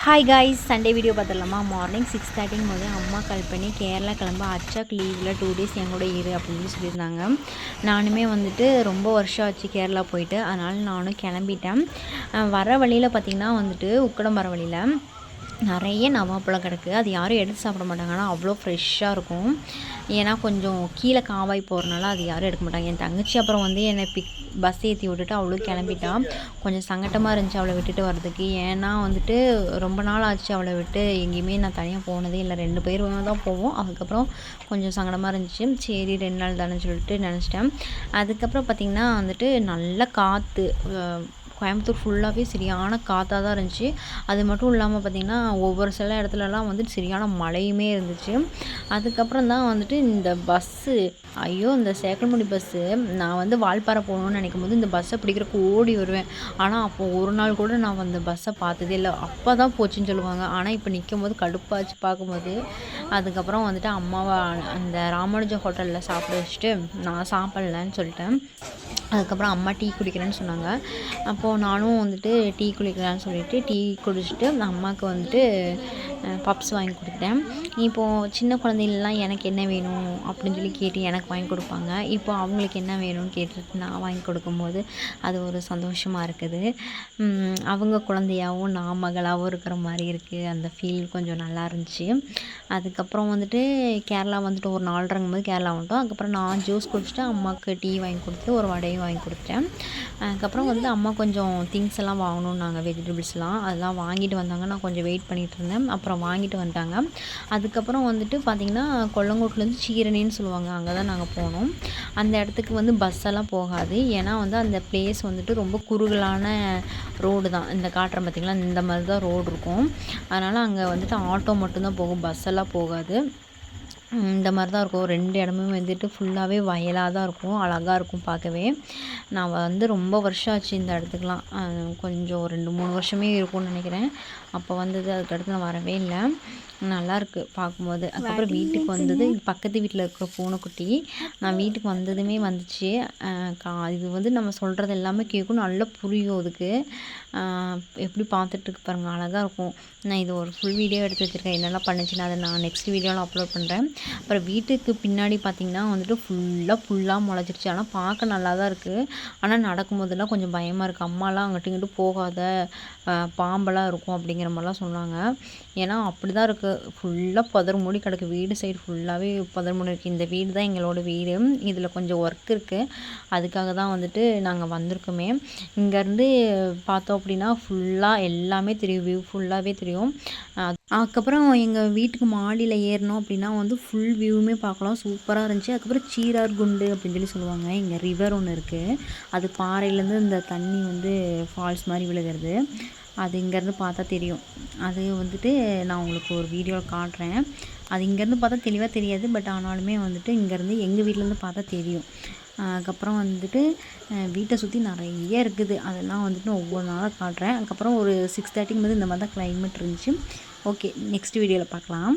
Hi guys, Sunday video பார்த்துடலாமா? Morning 6:30 போது அம்மா கால் பண்ணி கேரளா கிளம்ப அச்சாக்கு லீவில் 2 days என் கூட இரு அப்படின்னு சொல்லியிருந்தாங்க. நானுமே வந்துட்டு ரொம்ப வருஷம் ஆச்சு கேரளா போயிட்டு, அதனால் நானும் கிளம்பிட்டேன். வர வழியில் பார்த்திங்கன்னா வந்துட்டு உக்கடம் வர வழியில் நிறைய நவாப்பழம் கிடக்கு. அது யாரும் எடுத்து சாப்பிட மாட்டாங்க, ஆனால் அவ்வளோ ஃப்ரெஷ்ஷாக இருக்கும். ஏன்னா கொஞ்சம் கீழே காவாய் போகிறனால அது யாரும் எடுக்க மாட்டாங்க. என் தங்கச்சி அப்புறம் வந்து என்னை பஸ் ஏற்றி விட்டுட்டு அவளும் கிளம்பிட்டா. கொஞ்சம் சங்கட்டமாக இருந்துச்சு அவளை விட்டுட்டு வர்றதுக்கு. ஏன்னா வந்துட்டு ரொம்ப நாள் ஆச்சு அவளை விட்டு எங்கேயுமே நான் தனியாக போனதே இல்லை. 2 பேர் தான் போவோம். அதுக்கப்புறம் கொஞ்சம் சங்கடமாக இருந்துச்சு. சரி 2 நாள் தானே சொல்லிட்டு நினச்சிட்டேன். அதுக்கப்புறம் பார்த்திங்கன்னா வந்துட்டு நல்ல காற்று, கோயம்புத்தூர் ஃபுல்லாகவே சரியான காற்றாக தான் இருந்துச்சு. அது மட்டும் இல்லாமல் பார்த்திங்கன்னா ஒவ்வொரு சில இடத்துலலாம் வந்துட்டு சரியான மழையுமே இருந்துச்சு. அதுக்கப்புறம் தான் வந்துட்டு இந்த பஸ்ஸு, ஐயோ இந்த சேக்கல்முடி பஸ்ஸு, நான் வந்து வால்பாறை போகணுன்னு நினைக்கும் போது இந்த பஸ்ஸை பிடிக்கிறக்கு ஓடி வருவேன். ஆனால் அப்போது ஒரு நாள் கூட நான் அந்த பஸ்ஸை பார்த்ததே இல்லை. அப்போ தான் போச்சுன்னு சொல்லுவாங்க. ஆனால் இப்போ நிற்கும் போது கடுப்பாச்சு பார்க்கும்போது. அதுக்கப்புறம் வந்துட்டு அம்மாவை அந்த ராமானுஜா ஹோட்டலில் சாப்பிட வச்சுட்டு நான் சாப்பிட்லன்னு சொல்லிட்டேன். அதுக்கப்புறம் அம்மா டீ குடிக்கிறேன்னு சொன்னாங்க. அப்போது நானும் வந்துட்டு டீ குடிக்கலான்னு சொல்லிவிட்டு டீ குடிச்சிட்டு அம்மாவுக்கு வந்துட்டு பப்ஸ் வாங்கி கொடுத்துட்டேன். இப்போது சின்ன குழந்தைகளெலாம் எனக்கு என்ன வேணும் அப்படின்னு சொல்லி கேட்டு எனக்கு வாங்கி கொடுப்பாங்க. இப்போ அவங்களுக்கு என்ன வேணும்னு கேட்டுட்டு நான் வாங்கி கொடுக்கும்போது அது ஒரு சந்தோஷமாக இருக்குது. அவங்க குழந்தையாகவும் நான் மகளாகவும் இருக்கிற மாதிரி இருக்குது. அந்த ஃபீல் கொஞ்சம் நல்லா இருந்துச்சு. அதுக்கப்புறம் வந்துட்டு கேரளா வந்துட்டு ஒரு 4:30 கேரளா வந்துட்டோம். அதுக்கப்புறம் நான் ஜூஸ் குடிச்சிட்டு அம்மாவுக்கு டீ வாங்கி கொடுத்துட்டு ஒரு வடையும் வாங்கி கொடுத்துட்டேன். அதுக்கப்புறம் வந்து அம்மா கொஞ்சம் திங்ஸ் எல்லாம் வாங்கணுன்னாங்க, வெஜிடபிள்ஸ்லாம் அதெல்லாம் வாங்கிட்டு வந்தாங்க. நான் கொஞ்சம் வெயிட் பண்ணிகிட்டு இருந்தேன். அப்புறம் வாங்கிட்டு வந்துட்டாங்க. அதுக்கப்புறம் வந்துட்டு பார்த்திங்கன்னா கொல்லங்கோட்லேருந்து சீரணின்னு சொல்லுவாங்க, அங்கே தான் நாங்கள் போனோம். அந்த இடத்துக்கு வந்து பஸ்ஸெல்லாம் போகாது. ஏன்னா வந்து அந்த பிளேஸ் வந்துட்டு ரொம்ப குறுகலான ரோடு தான். இந்த காட்டுறேன் பார்த்திங்களா, இந்த மாதிரி தான் ரோடு இருக்கும். அதனால் அங்கே வந்துட்டு ஆட்டோ மட்டும்தான் போகும், பஸ்ஸெல்லாம் போகாது. இந்த மாதிரி தான் இருக்கும். 2 இடமும் வந்துட்டு ஃபுல்லாகவே வயலாக தான் இருக்கும். அழகாக இருக்கும் பார்க்கவே. நான் வந்து ரொம்ப வருஷம் ஆச்சு இந்த இடத்துக்குலாம். கொஞ்சம் 2-3 வருஷமே இருக்கும்னு நினைக்கிறேன் அப்போ வந்தது. அதுக்கடுத்து நான் வரவே இல்லை. நல்லாயிருக்கு பார்க்கும்போது. அதுக்கப்புறம் வீட்டுக்கு வந்தது, பக்கத்து வீட்டில் இருக்கிற பூனைக்குட்டி நான் வீட்டுக்கு வந்ததுமே வந்துச்சு. இது வந்து நம்ம சொல்கிறது எல்லாமே கேட்கும், நல்லா புரியும் அதுக்கு. எப்படி பார்த்துட்ருக்கு பாருங்கள், அழகாக இருக்கும். நான் இது ஒரு ஃபுல் வீடியோ எடுத்து வச்சுருக்கேன், என்னெல்லாம் பண்ணுச்சுன்னு அதை நான் நெக்ஸ்ட் வீடியோவில் அப்லோட் பண்ணுறேன். அப்புறம் வீட்டுக்கு பின்னாடி பார்த்திங்கன்னா வந்துட்டு ஃபுல்லாக முளைச்சிருச்சு. ஆனால் பார்க்க நல்லா தான் இருக்குது. ஆனால் நடக்கும்போதெல்லாம் கொஞ்சம் பயமாக இருக்குது. அம்மாலாம் அங்கிட்டு இங்கிட்டு போகாத, பாம்பெல்லாம் இருக்கும் அப்படிங்கிற மாதிரிலாம் சொன்னாங்க. ஏன்னா அப்படி தான் இருக்குது, ஃபுல்லாக புதர் மூடி கிடக்கு. வீடு சைடு ஃபுல்லாகவே புதர் மூடி இருக்குது. இந்த வீடு தான் எங்களோட வீடு. இதில் கொஞ்சம் ஒர்க் இருக்குது, அதுக்காக தான் வந்துட்டு நாங்கள் வந்திருக்கோமே. இங்கேருந்து பார்த்தோம் அப்படின்னா ஃபுல்லாக எல்லாமே தெரியும், வியூ ஃபுல்லாகவே தெரியும். அதுக்கப்புறம் எங்கள் வீட்டுக்கு மாடியில் ஏறினோம் அப்படின்னா வந்து ஃபுல் வியூவுமே பார்க்கலாம், சூப்பராக இருந்துச்சு. அதுக்கப்புறம் சீரார் குண்டு அப்படின்னு சொல்லி சொல்லுவாங்க. இங்கே ரிவர் ஒன்று இருக்குது, அது பாறையிலேருந்து இந்த தண்ணி வந்து ஃபால்ஸ் மாதிரி விழுகிறது. அது இங்கேருந்து பார்த்தா தெரியும். அது வந்துட்டு நான் உங்களுக்கு ஒரு வீடியோவில் காட்டுறேன். அது இங்கேருந்து பார்த்தா தெளிவாக தெரியாது, பட் ஆனாலுமே வந்துட்டு இங்கேருந்து எங்கள் வீட்டிலேருந்து பார்த்தா தெரியும். அதுக்கப்புறம் வந்துட்டு வீட்டை சுற்றி நிறைய இருக்குது, அதெல்லாம் வந்துட்டு ஒவ்வொரு நாளாக காட்டுறேன். அதுக்கப்புறம் ஒரு 6:30 இந்த மாதிரி தான் கிளைமேட் இருந்துச்சு. ஓகே, நெக்ஸ்ட் வீடியோவில் பார்க்கலாம்.